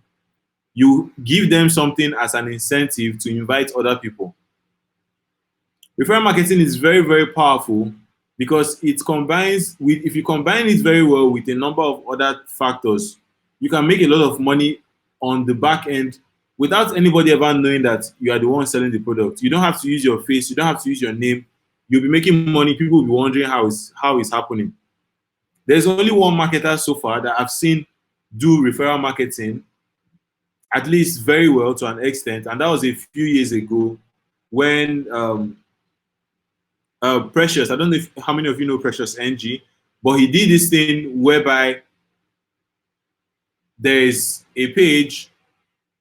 you give them something as an incentive to invite other people. Referral marketing is very, very powerful because if you combine it very well with a number of other factors, you can make a lot of money on the back end without anybody ever knowing that you are the one selling the product. You don't have to use your face, you don't have to use your name. You'll be making money. People will be wondering how it's happening. There's only one marketer so far that I've seen do referral marketing, at least very well to an extent, and that was a few years ago when Precious, I don't know how many of you know Precious NG, but he did this thing whereby there is a page,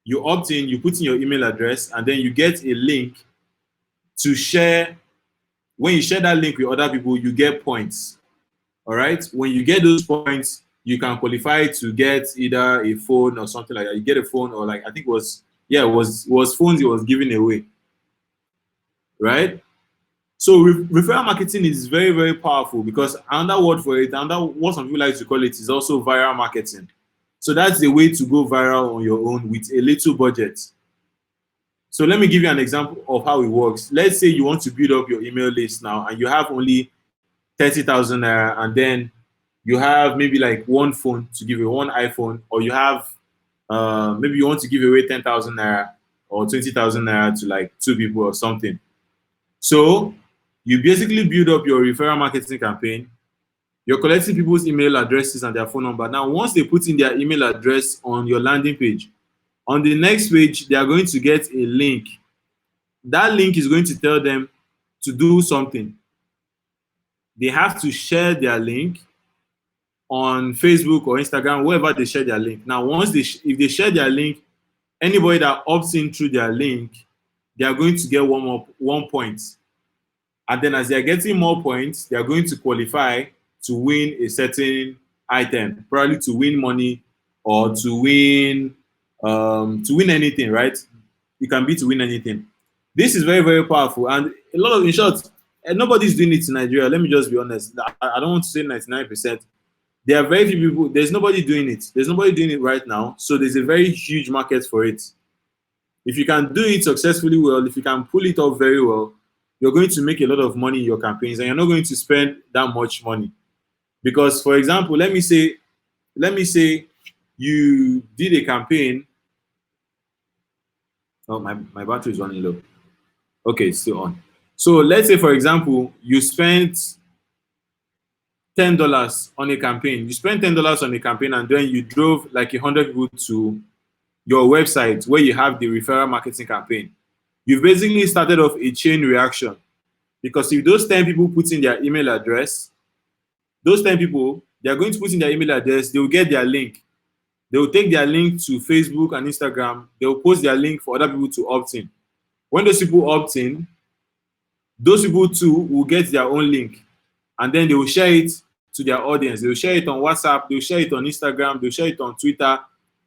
you opt in, you put in your email address, and then you get a link to share. When you share that link with other people, you get points. All right. When you get those points, you can qualify to get either a phone or something like that. You get a phone, or like I think it was phones he was giving away. Right. So referral marketing is very, very powerful because another word for it, another what some people like to call it, is also viral marketing. So that's the way to go viral on your own with a little budget. So let me give you an example of how it works. Let's say you want to build up your email list now and you have only 30,000 naira, and then you have maybe like one phone to give away, one iPhone, or you have maybe you want to give away 10,000 naira or 20,000 naira to like two people or something. So you basically build up your referral marketing campaign. You're collecting people's email addresses and their phone number. Now, once they put in their email address on your landing page, on the next page, they are going to get a link. That link is going to tell them to do something. They have to share their link on Facebook or Instagram, wherever they share their link. Now, if they share their link, anybody that opts in through their link, they are going to get 1 point. And then as they are getting more points, they are going to qualify to win a certain item, probably to win money or to win anything, right? It can be to win anything. This is very, very powerful. And a lot of, in short, nobody's doing it in Nigeria. Let me just be honest. I don't want to say 99%. There are very few people. There's nobody doing it. There's nobody doing it right now. So there's a very huge market for it. If you can do it successfully well, if you can pull it off very well, you're going to make a lot of money in your campaigns, and you're not going to spend that much money. Because, for example, let me say you did a campaign. Oh, my battery is running low. Okay, it's still on. So let's say, for example, you spent $10 on a campaign. You spent $10 on a campaign, and then you drove like 100 people to your website where you have the referral marketing campaign. You've basically started off a chain reaction, because if those 10 people put in their email address, those 10 people, they are going to put in their email address, they will get their link. They will take their link to Facebook and Instagram. They will post their link for other people to opt in. When those people opt in, those people too will get their own link, and then they will share it to their audience. They will share it on WhatsApp, they will share it on Instagram, they will share it on Twitter,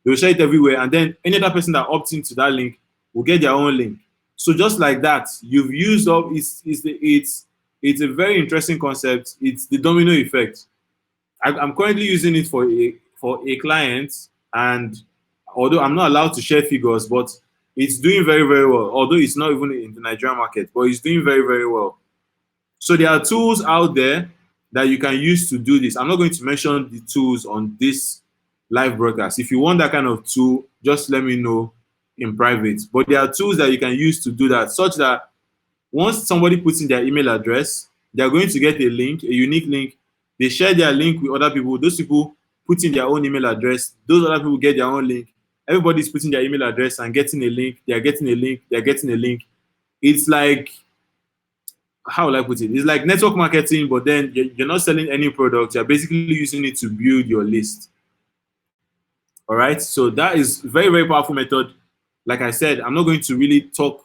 they will share it everywhere. And then any other person that opts into that link will get their own link. So just like that, you've used up. It's a very interesting concept. It's the domino effect. I'm currently using it for a client, and although I'm not allowed to share figures, but it's doing very very well. Although it's not even in the Nigerian market, but it's doing very very well. So there are tools out there that you can use to do this. I'm not going to mention the tools on this live broadcast. If you want that kind of tool, just let me know in private. But there are tools that you can use to do that, such that once somebody puts in their email address, they're going to get a link, a unique link. They share their link with other people. Those people put in their own email address. Those other people get their own link. Everybody's putting their email address and getting a link. They're getting a link. They're getting a link. It's like, how will I put it? It's like network marketing, but then you're not selling any product. You're basically using it to build your list. All right. So that is very, very powerful method. Like I said, I'm not going to really talk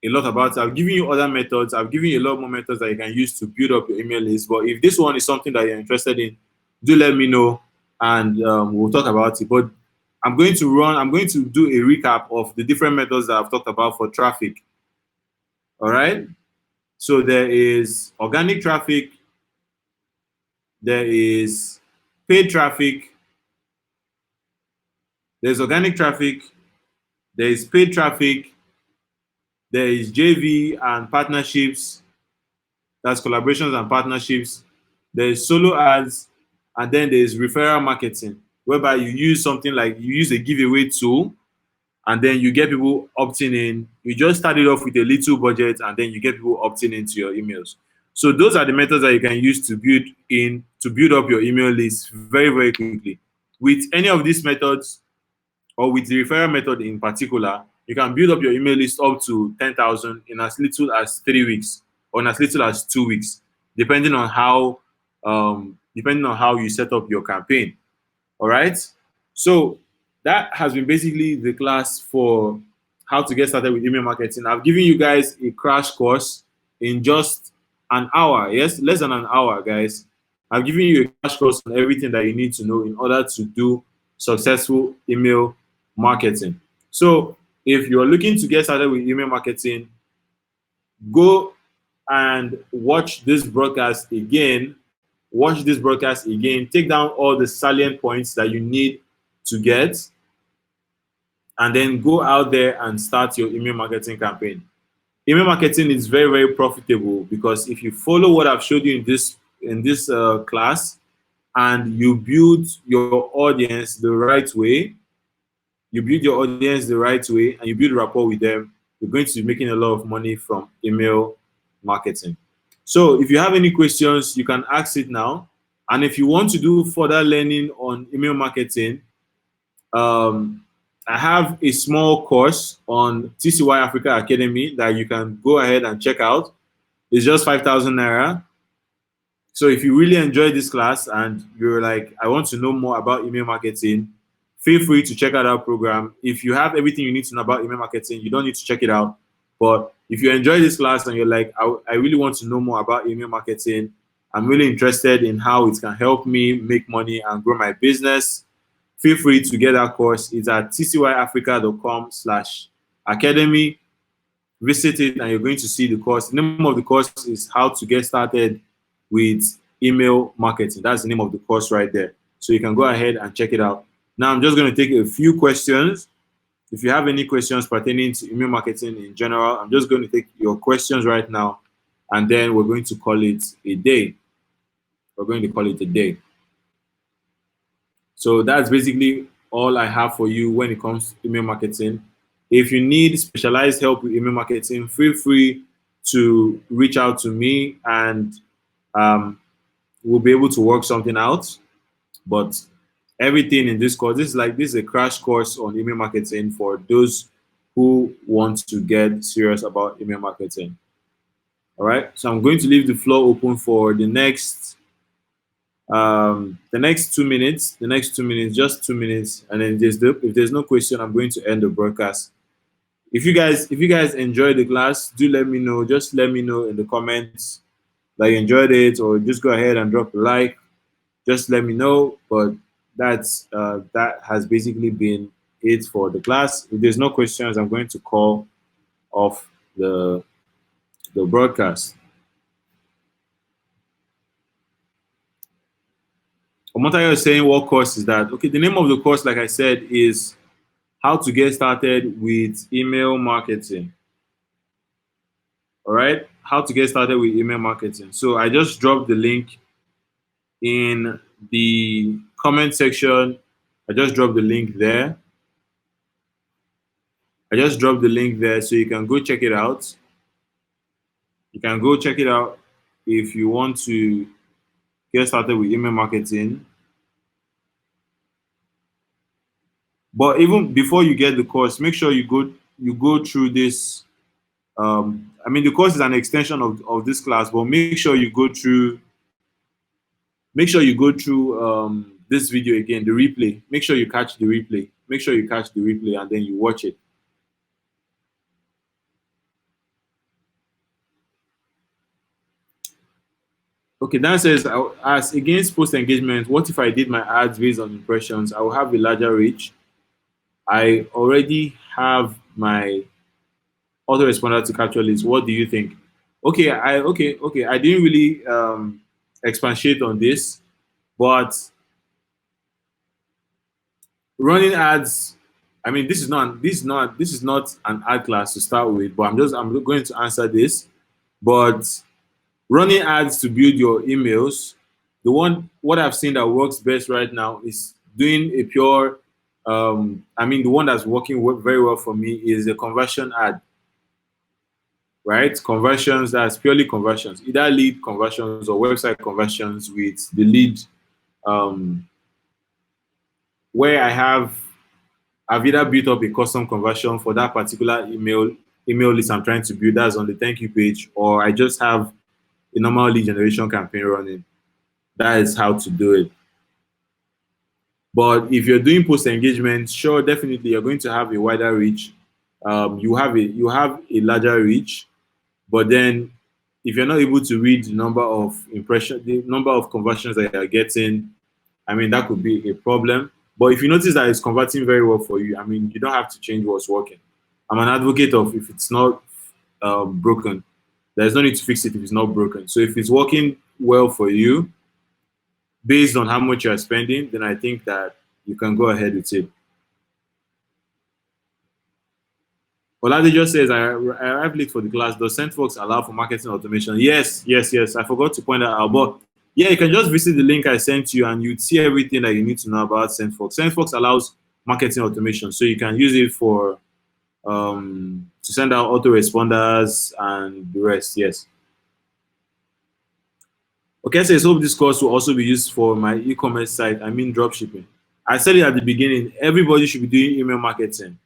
a lot about it. I've given you other methods. I've given you a lot more methods that you can use to build up your email list. But if this one is something that you're interested in, do let me know, and we'll talk about it. But I'm going to do a recap of the different methods that I've talked about for traffic. All right. So there is organic traffic, there is paid traffic, there's organic traffic, there is paid traffic, there is JV and partnerships, that's collaborations and partnerships, there is solo ads, and then there is referral marketing, whereby you use something like, you use a giveaway tool, and then you get people opting in. You just started off with a little budget, and then you get people opting into your emails. So those are the methods that you can use to build up your email list very, very quickly. With any of these methods, or with the referral method in particular, you can build up your email list up to 10,000 in as little as 3 weeks, or in as little as 2 weeks, depending on how you set up your campaign. All right. So that has been basically the class for how to get started with email marketing. I've given you guys a crash course in just an hour. Yes, less than an hour, guys. I've given you a crash course on everything that you need to know in order to do successful email marketing. So if you're looking to get started with email marketing, go and watch this broadcast again. Take down all the salient points that you need to get, and then go out there and start your email marketing campaign. Email marketing is very, very profitable, because if you follow what I've showed you in this class, and you build your audience the right way, and you build rapport with them, you're going to be making a lot of money from email marketing. So if you have any questions, you can ask it now. And if you want to do further learning on email marketing, I have a small course on TCY Africa Academy that you can go ahead and check out. It's just 5,000 naira. So if you really enjoyed this class and you're like, I want to know more about email marketing, feel free to check out our program. If you have everything you need to know about email marketing, you don't need to check it out. But if you enjoy this class and you're like, I really want to know more about email marketing, I'm really interested in how it can help me make money and grow my business, feel free to get that course. It's at tcyafrica.com/academy. Visit it and you're going to see the course. The name of the course is How to Get Started with Email Marketing. That's the name of the course right there. So you can go ahead and check it out. Now I'm just going to take a few questions. If you have any questions pertaining to email marketing in general, I'm just going to take your questions right now, and then we're going to call it a day. So that's basically all I have for you when it comes to email marketing. If you need specialized help with email marketing, feel free to reach out to me, and we'll be able to work something out. But everything in this course, this is a crash course on email marketing for those who want to get serious about email marketing. All right. So I'm going to leave the floor open for the next The next 2 minutes, just 2 minutes, and then if there's no question, I'm going to end the broadcast. If you guys enjoyed the class, do let me know. Just let me know in the comments that you enjoyed it, or just go ahead and drop a like. Just let me know. But that has basically been it for the class. If there's no questions, I'm going to call off the broadcast. Omotayo is saying, what course is that? Okay, the name of the course, like I said, is how to get started with email marketing. All right, how to get started with email marketing. So I just dropped the link in the comment section. I just dropped the link there. So you can go check it out. You can go check it out if you want to get started with email marketing. But even before you get the course, make sure you go through this. I mean, the course is an extension of this class, but make sure you go through this video again, the replay. Make sure you catch the replay. And then you watch it. Okay, Dan says, as against post engagement, what if I did my ads based on impressions? I will have a larger reach. I already have my autoresponder to capture leads. What do you think? Okay. I didn't really expatiate on this, but running ads. I mean, this is not an ad class to start with, but I'm going to answer this. But running ads to build your emails, what I've seen that works best right now is doing a pure. I mean, the one that's working very well for me is a conversion ad, right? Conversions, that's purely conversions, either lead conversions or website conversions with the lead, um, where I've either built up a custom conversion for that particular email list I'm trying to build, that's on the thank you page, or I just have a normal lead generation campaign running. That is how to do it. But if you're doing post engagement, sure, definitely you're going to have a wider reach. You have a larger reach, but then if you're not able to read the number of conversions that you're getting, I mean, that could be a problem. But if you notice that it's converting very well for you, I mean, you don't have to change what's working. I'm an advocate of, if it's not broken, there's no need to fix it if it's not broken. So if it's working well for you, based on how much you're spending, then I think that you can go ahead with it. Olade just says, I arrived late for the class. Does SendFox allow for marketing automation? Yes. I forgot to point that out. But yeah, you can just visit the link I sent you and you'd see everything that you need to know about SendFox. SendFox allows marketing automation. So you can use it for to send out autoresponders and the rest. Yes. Okay, so I hope this course will also be used for my e-commerce site. I mean, dropshipping. I said it at the beginning. Everybody should be doing email marketing.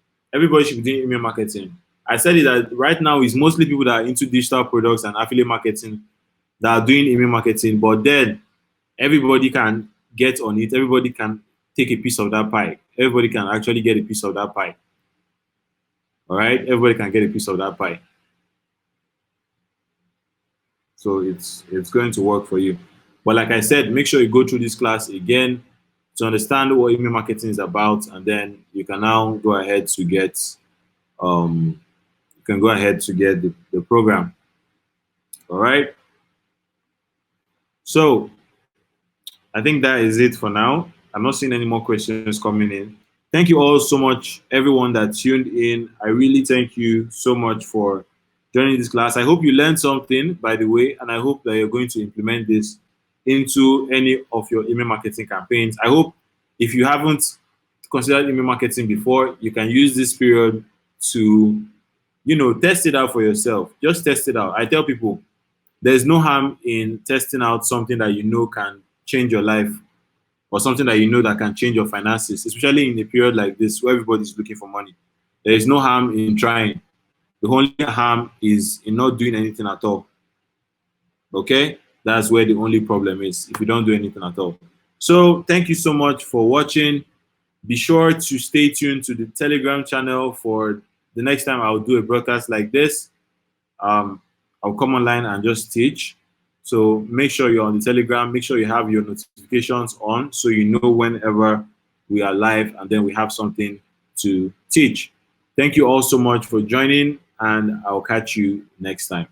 I said it that right now is mostly people that are into digital products and affiliate marketing that are doing email marketing. But then everybody can get on it. Everybody can take a piece of that pie. Everybody can actually get a piece of that pie. All right, everybody can get a piece of that pie. So it's going to work for you. But like I said, make sure you go through this class again to understand what email marketing is about, and then you can now go ahead to get the program. All right. So I think that is it for now. I'm not seeing any more questions coming in. Thank you all so much, everyone that tuned in. I really thank you so much for joining this class. I hope you learned something, by the way, and I hope that you're going to implement this into any of your email marketing campaigns. I hope if you haven't considered email marketing before, you can use this period to, test it out for yourself. Just test it out. I tell people there's no harm in testing out something that you know can change your life, or something that you know that can change your finances, especially in a period like this where everybody's looking for money. There is no harm in trying. The only harm is in not doing anything at all. Okay? That's where the only problem is, if you don't do anything at all. So thank you so much for watching. Be sure to stay tuned to the Telegram channel for the next time I'll do a broadcast like this. I'll come online and just teach. So make sure you're on the Telegram. Make sure you have your notifications on so you know whenever we are live and then we have something to teach. Thank you all so much for joining, and I'll catch you next time.